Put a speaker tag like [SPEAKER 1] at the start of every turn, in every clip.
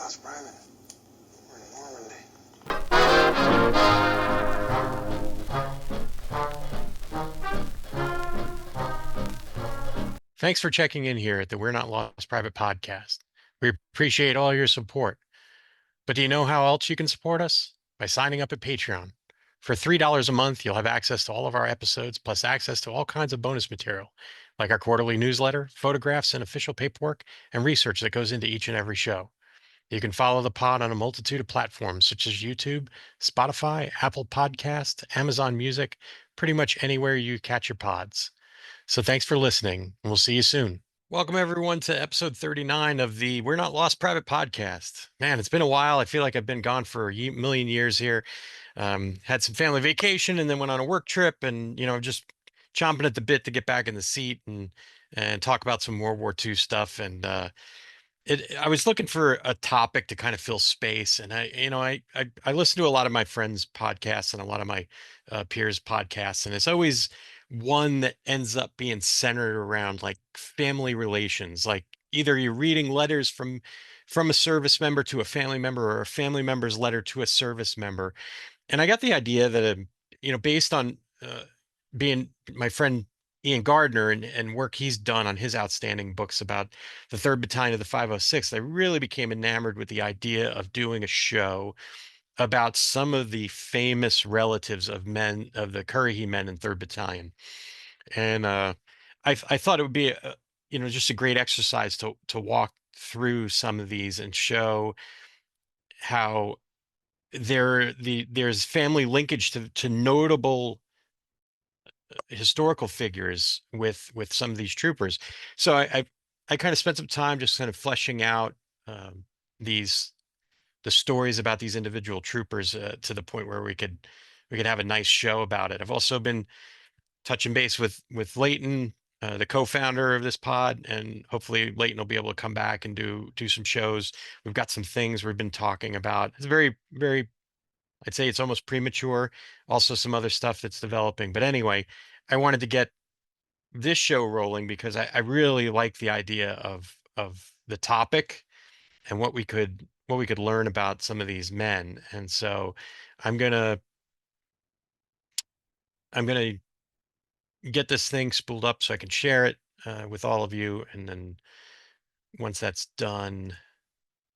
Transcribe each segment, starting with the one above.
[SPEAKER 1] lost private. We're in Normandy.
[SPEAKER 2] Thanks for checking in here at the We're Not Lost Private podcast. We appreciate all your support. But do you know how else you can support us? By signing up at Patreon. For $3 a month, you'll have access to all of our episodes, plus access to all kinds of bonus material, like our quarterly newsletter, photographs, and official paperwork, and research that goes into each and every show. You can follow the pod on a multitude of platforms such as YouTube, Spotify, Apple Podcast, Amazon Music, pretty much anywhere you catch your pods. So thanks for listening, and we'll see you soon. Welcome, everyone, to episode 39 of the We're Not Lost Private podcast. Man, it's been a while. I feel like I've been gone for a million years here. Had some family vacation and then went on a work trip and, just chomping at the bit to get back in the seat and talk about some World War II stuff. And I was looking for a topic to kind of fill space. And I listen to a lot of my friends' podcasts and a lot of my peers' podcasts, and it's always one that ends up being centered around like family relations. Like either you're reading letters from a service member to a family member, or a family member's letter to a service member. And I got the idea that, based on being my friend Ian Gardner and work he's done on his outstanding books about the 3rd Battalion of the 506, I really became enamored with the idea of doing a show about some of the famous relatives of men of the Currahee men in 3rd Battalion. And I thought it would be just a great exercise to walk through some of these and show how there's family linkage to notable historical figures with some of these troopers. So I kind of spent some time just kind of fleshing out these the stories about these individual troopers to the point where we could have a nice show about it. I've also been touching base with Leighton, the co-founder of this pod, and hopefully Leighton will be able to come back and do some shows. We've got some things we've been talking about. It's very, very, I'd say it's almost premature. Also some other stuff that's developing. But anyway, I wanted to get this show rolling because I really like the idea of the topic and what we could learn about some of these men. And so I'm gonna I'm gonna get this thing spooled up so I can share it with all of you. And then once that's done,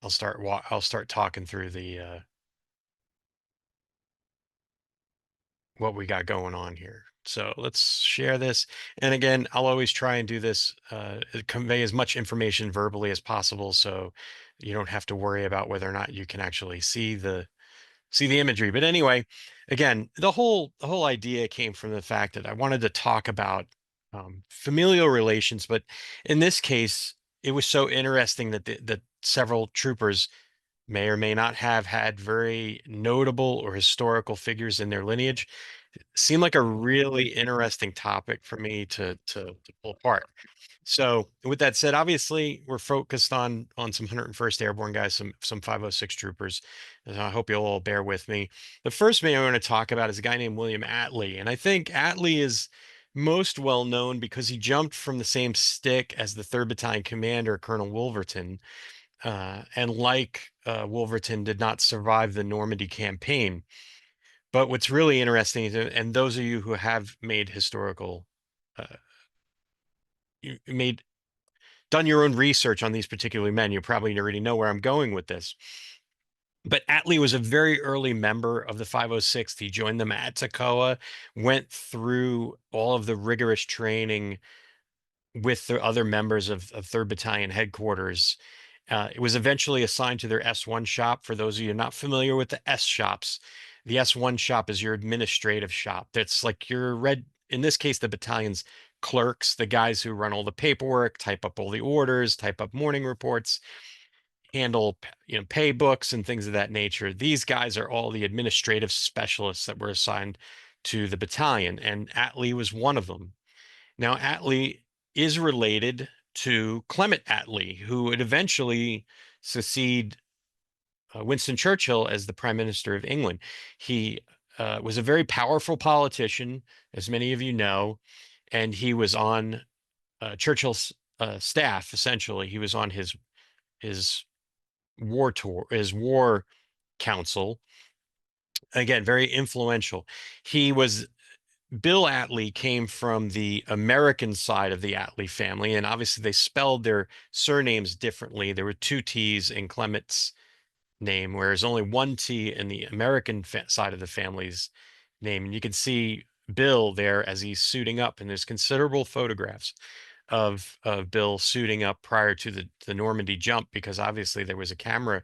[SPEAKER 2] I'll start talking through the what we got going on here. So let's share this. And again, I'll always try and do this, convey as much information verbally as possible, so you don't have to worry about whether or not you can actually see the imagery. But anyway, again, the whole idea came from the fact that I wanted to talk about familial relations, but in this case, it was so interesting that several troopers may or may not have had very notable or historical figures in their lineage. Seemed like a really interesting topic for me to pull apart. So with that said, obviously we're focused on some 101st Airborne guys, some 506 troopers. And I hope you'll all bear with me. The first man I want to talk about is a guy named William Attlee, and I think Attlee is most well known because he jumped from the same stick as the 3rd Battalion commander, Colonel Wolverton, and like Wolverton, did not survive the Normandy campaign. But what's really interesting is, and those of you who have made historical, uh, made done your own research on these particular men, you probably already know where I'm going with this. But Attlee was a very early member of the 506th. He joined them at Toccoa, went through all of the rigorous training with the other members of 3rd Battalion headquarters. It was eventually assigned to their S1 shop. For those of you not familiar with the S shops, the S1 shop is your administrative shop. That's like your in this case, the battalion's clerks, the guys who run all the paperwork, type up all the orders, type up morning reports, handle pay books and things of that nature. These guys are all the administrative specialists that were assigned to the battalion, and Attlee was one of them. Now, Attlee is related to Clement Attlee, who would eventually succeed Winston Churchill as the Prime Minister of England. He was a very powerful politician, as many of you know, and he was on Churchill's staff. Essentially, he was on his war council. Again, very influential. He was Bill Atlee came from the American side of the Atlee family, and obviously they spelled their surnames differently. There were two T's in Clement's name, whereas only one T in the American side of the family's name. And you can see Bill there as he's suiting up, and there's considerable photographs of Bill suiting up prior to the Normandy jump, because obviously there was a camera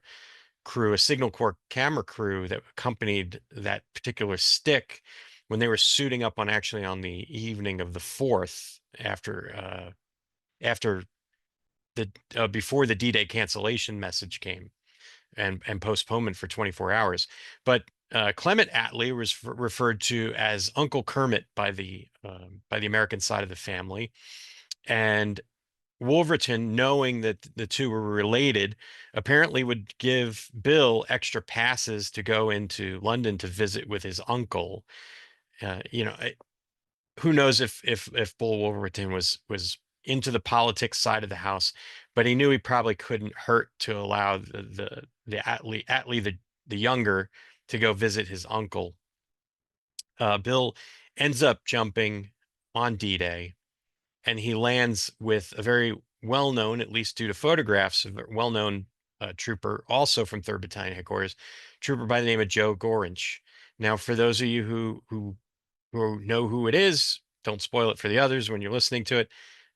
[SPEAKER 2] crew, a Signal Corps camera crew that accompanied that particular stick when they were suiting up on the evening of the 4th, after the before the D-Day cancellation message came and postponement for 24 hours. But Clement Attlee was referred to as Uncle Kermit by the American side of the family, and Wolverton, knowing that the two were related, apparently would give Bill extra passes to go into London to visit with his uncle. You know, who knows if Bull Wolverton was into the politics side of the house, but he knew he probably couldn't hurt to allow the Attlee the younger to go visit his uncle. Bill ends up jumping on D-Day, and he lands with a very well-known, at least due to photographs, of a well-known trooper, also from 3rd Battalion headquarters, trooper by the name of Joe Gorinch. Now, for those of you who know who it is, don't spoil it for the others when you're listening to it.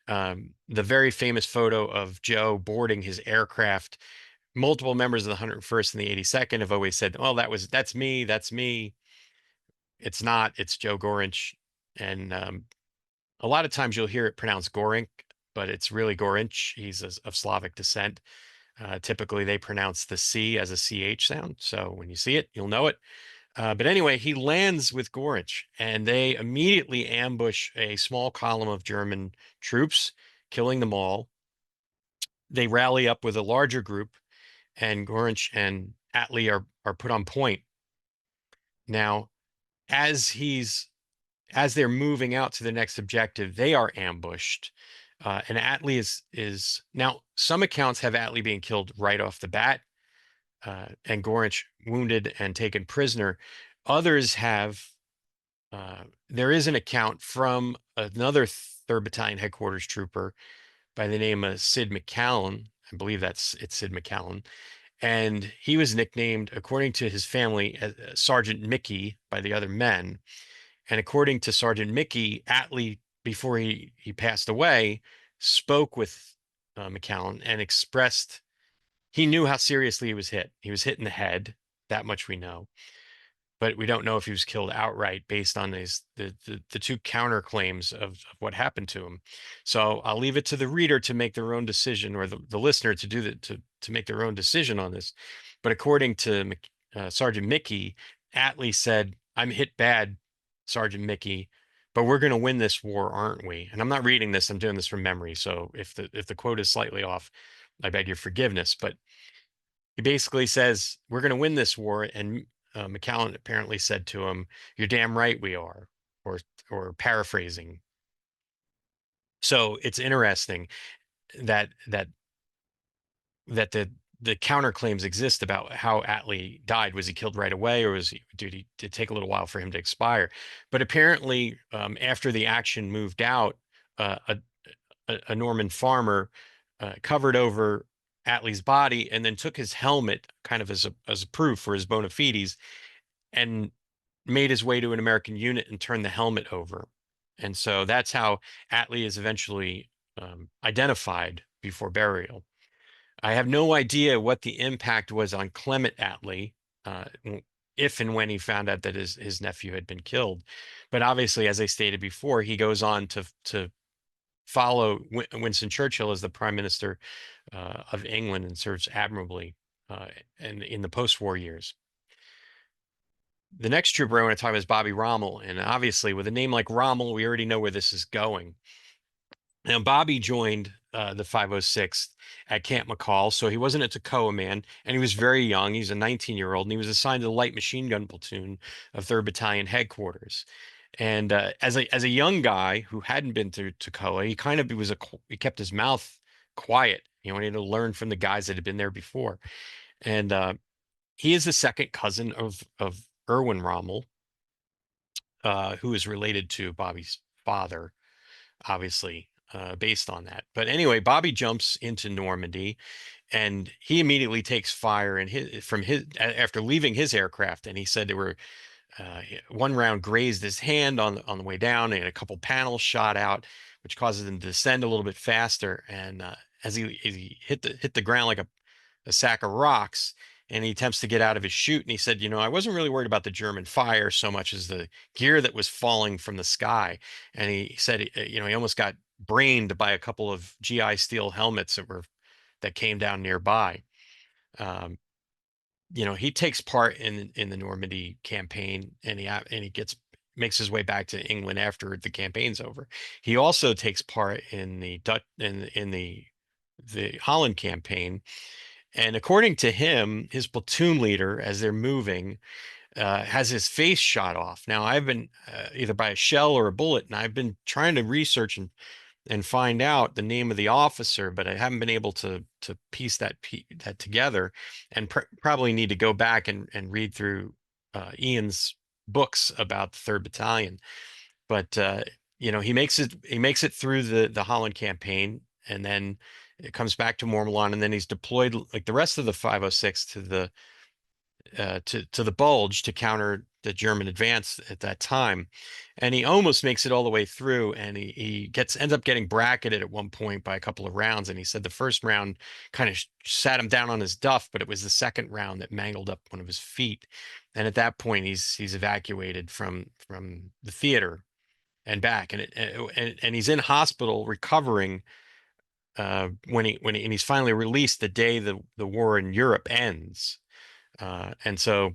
[SPEAKER 2] The very famous photo of Joe boarding his aircraft. Multiple members of the 101st and the 82nd have always said, "Well, that's me, that's me." It's not. It's Joe Gorinch, and a lot of times you'll hear it pronounced Gorink, but it's really Gorinch. He's of Slavic descent. Typically, they pronounce the C as a CH sound. So when you see it, you'll know it. But anyway, he lands with Gorinch, and they immediately ambush a small column of German troops, killing them all. They rally up with a larger group, and Gorinch and Attlee are put on point. Now, as they're moving out to the next objective, they are ambushed. And Attlee is now, some accounts have Attlee being killed right off the bat, and Gorinch wounded and taken prisoner. Others have, there is an account from another 3rd Battalion headquarters trooper by the name of Sid McCallum. I believe it's Sid McCallum. And he was nicknamed, according to his family, Sergeant Mickey by the other men. And according to Sergeant Mickey, Attlee, before he passed away, spoke with McCallum and expressed he knew how seriously he was hit. He was hit in the head. That much we know. But we don't know if he was killed outright based on the two counterclaims of what happened to him. So I'll leave it to the reader to make their own decision, or the listener to do that, to make their own decision on this. But according to Sergeant Mickey, Attlee said, "I'm hit bad, Sergeant Mickey, but we're going to win this war, aren't we?" And I'm not reading this; I'm doing this from memory. So if the quote is slightly off, I beg your forgiveness. But he basically says, "We're going to win this war," and McCallum apparently said to him, "You're damn right we are," or paraphrasing. So it's interesting that the counterclaims exist about how Attlee died. Was he killed right away, or did it take a little while for him to expire? But apparently, after the action moved out, a Norman farmer covered over Attlee's body and then took his helmet, kind of as a proof for his bona fides, and made his way to an American unit and turned the helmet over. And so that's how Attlee is eventually identified before burial. I have no idea what the impact was on Clement Attlee, if and when he found out that his nephew had been killed. But obviously, as I stated before, he goes on to follow Winston Churchill as the Prime Minister of England, and serves admirably and in the post-war years. The next trooper I want to talk about is Bobby Rommel, and obviously, with a name like Rommel, we already know where this is going. Now, Bobby joined the 506th at Camp McCall, so he wasn't a Toccoa man, and he was very young. He's a 19-year-old, and he was assigned to the light machine gun platoon of 3rd Battalion headquarters. And as a young guy who hadn't been to Toccoa, he kept his mouth quiet. He wanted to learn from the guys that had been there before. And he is the second cousin of Erwin Rommel, who is related to Bobby's father, obviously, based on that. But anyway, Bobby jumps into Normandy, and he immediately takes fire and after leaving his aircraft. And he said there were one round grazed his hand on the way down, and a couple panels shot out, which causes him to descend a little bit faster. And as he hit the ground like a sack of rocks, and he attempts to get out of his chute. And he said, I wasn't really worried about the German fire so much as the gear that was falling from the sky. And he said, he almost got brained by a couple of GI steel helmets that came down nearby. Um, he takes part in the Normandy campaign, and he makes his way back to England after the campaign's over. He also takes part in the Dutch in the Holland campaign, and according to him, his platoon leader, as they're moving, has his face shot off. Now, I've been either by a shell or a bullet, and I've been trying to research and find out the name of the officer, but I haven't been able to piece that together, and probably need to go back and read through Ian's books about the Third Battalion. But he makes it through the Holland campaign, and then it comes back to Mormillon, and then he's deployed like the rest of the 506 to the Bulge to counter the German advance at that time. And he almost makes it all the way through, and he ends up getting bracketed at one point by a couple of rounds. And he said the first round kind of sat him down on his duff, but it was the second round that mangled up one of his feet. And at that point, he's evacuated from the theater and back, and he's in hospital recovering and he's finally released the day the war in Europe ends. And so,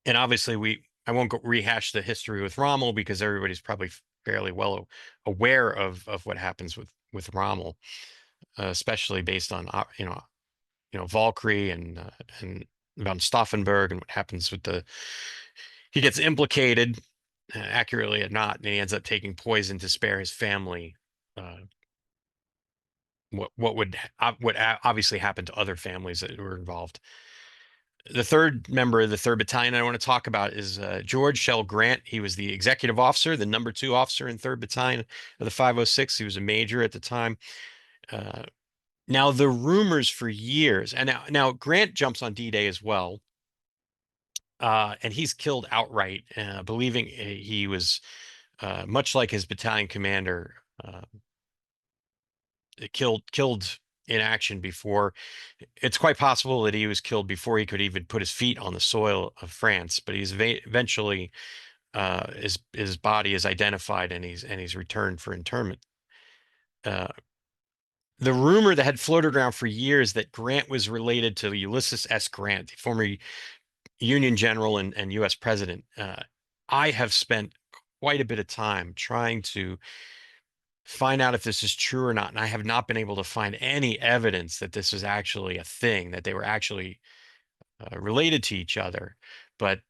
[SPEAKER 2] and obviously I won't rehash the history with Rommel, because everybody's probably fairly well aware of what happens with Rommel, especially based on Valkyrie and von Stauffenberg, and what happens he gets implicated, accurately or not, and he ends up taking poison to spare his family uh, what obviously happened to other families that were involved. The third member of the Third Battalion I want to talk about is George Shell Grant. He was the executive officer, the number 2 officer in Third Battalion of the 506. He was a major at the time. Now the rumors for years, and now Grant jumps on D-Day as well, and he's killed outright, believing he was much like his battalion commander, killed in action before. It's quite possible that he was killed before he could even put his feet on the soil of France, but he's eventually his body is identified, and he's returned for interment. The rumor that had floated around for years that Grant was related to Ulysses S. Grant, the former Union general and U.S. president. I have spent quite a bit of time trying to find out if this is true or not, and I have not been able to find any evidence that this is actually a thing, that they were actually related to each other. But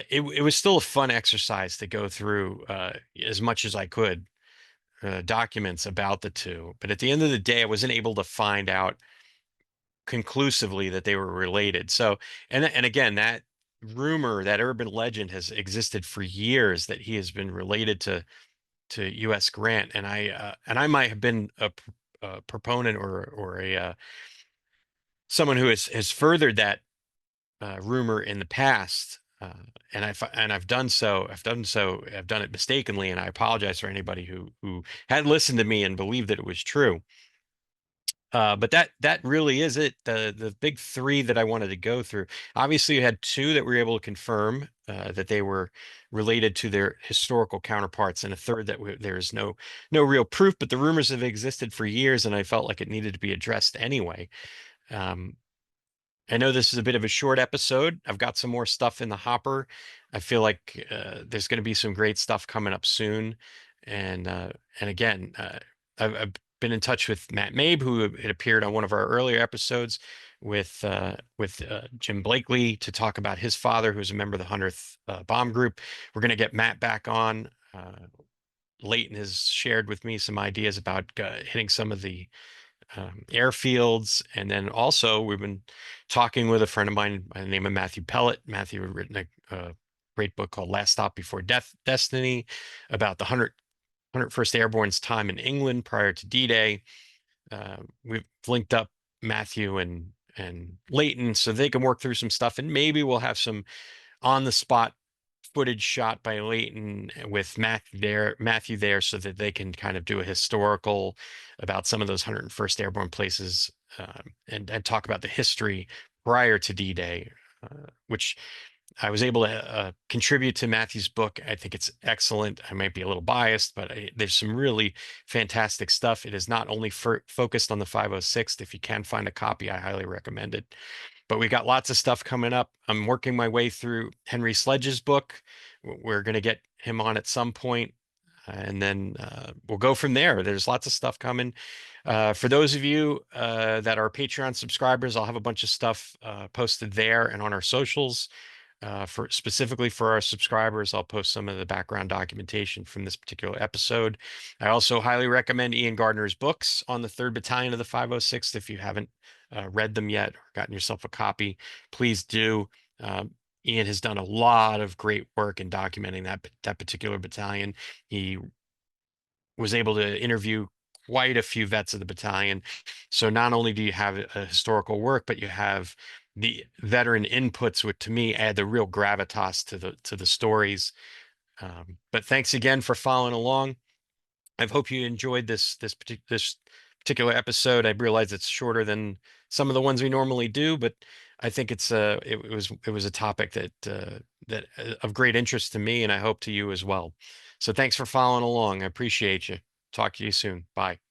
[SPEAKER 2] it was still a fun exercise to go through as much as I could documents about the two. But at the end of the day, I wasn't able to find out conclusively that they were related. So, and again, that rumor, that urban legend, has existed for years, that he has been related to U.S. Grant, and I might have been a proponent or a someone who has furthered that rumor in the past, I've done so. I've done it mistakenly, and I apologize for anybody who had listened to me and believed that it was true. But that really is it. The big three that I wanted to go through. Obviously, you had two that were able to confirm that they were related to their historical counterparts, and a third that there is no real proof. But the rumors have existed for years, and I felt like it needed to be addressed anyway. I know this is a bit of a short episode. I've got some more stuff in the hopper. I feel like there's going to be some great stuff coming up soon. And again, I've been in touch with Matt Mabe, who had appeared on one of our earlier episodes with Jim Blakely, to talk about his father, who's a member of the 100th Bomb Group. We're going to get Matt back on. Leighton has shared with me some ideas about hitting some of the airfields. And then also we've been talking with a friend of mine by the name of Matthew Pellet. Matthew had written a great book called Last Stop Before Destiny about the 101st Airborne's time in England prior to D-Day. We've linked up Matthew and Leighton so they can work through some stuff, and maybe we'll have some on the spot footage shot by Leighton with Matthew there so that they can kind of do a historical about some of those 101st Airborne places, and talk about the history prior to D-Day, which I was able to contribute to Matthew's book. I think it's excellent. I might be a little biased, but there's some really fantastic stuff. It is not only focused on the 506th. If you can find a copy, I highly recommend it. But we got lots of stuff coming up. I'm working my way through Henry Sledge's book. We're going to get him on at some point, and then we'll go from there. There's lots of stuff coming. For those of you that are Patreon subscribers, I'll have a bunch of stuff posted there and on our socials. For specifically for our subscribers, I'll post some of the background documentation from this particular episode. I also highly recommend Ian Gardner's books on the 3rd Battalion of the 506th. If you haven't read them yet or gotten yourself a copy, please do. Ian has done a lot of great work in documenting that particular battalion. He was able to interview quite a few vets of the battalion. So not only do you have a historical work, but you have the veteran inputs, which to me add the real gravitas to the stories. But thanks again for following along. I hope you enjoyed this particular episode. I realize it's shorter than some of the ones we normally do, but I think it was a topic that of great interest to me, and I hope to you as well. So thanks for following along. I appreciate you. Talk to you soon. Bye.